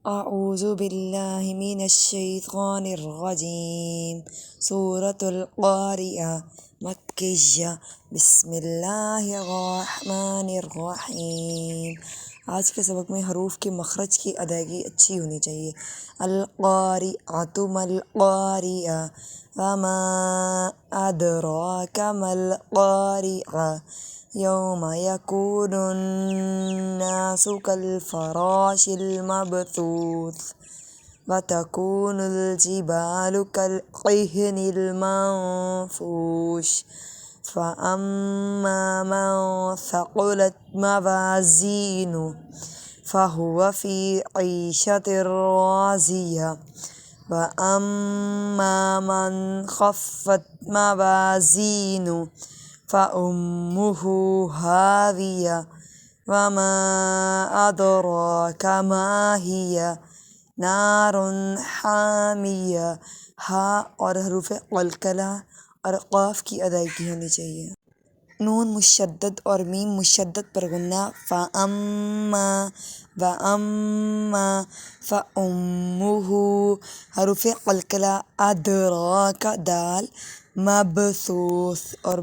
أعوذ بالله من الشيطان الرجيم سورة القارئة मक्किया बिस्मिल्लाहिर्रहमानिर्रहीम। आज के सबक में हरूफ के मखरज की अदायगी अच्छी होनी चाहिए। अल-क़ारिअतु मल-क़ारिअ वमा अदराका मल-क़ारिअ यौमा यकूनुन्नासु कल-फ़राशिल मबथूथ वतकूनुल जिबालु कल-इह्निल मंफूश फ़अम्मा मन थक़ुलत मवाज़ीनुहु फ़हुव फ़ी ईशतिर राज़ियह वअम्मा मन ख़फ़्फ़त मवाज़ीनुहु फ़उम्मुहु हावियह वमा अदराका मा हिय नारुन हामिया। हा और हरूफ क़लक़ला और क़ाफ की अदायगी होनी चाहिए। नून मुशद्दद और मीम मुशद्दद पर गुन्ना। फ़अम्मा वअम्मा फ़उम्मुहु हरूफ क़लक़ला। अदराका दाल मबसूस और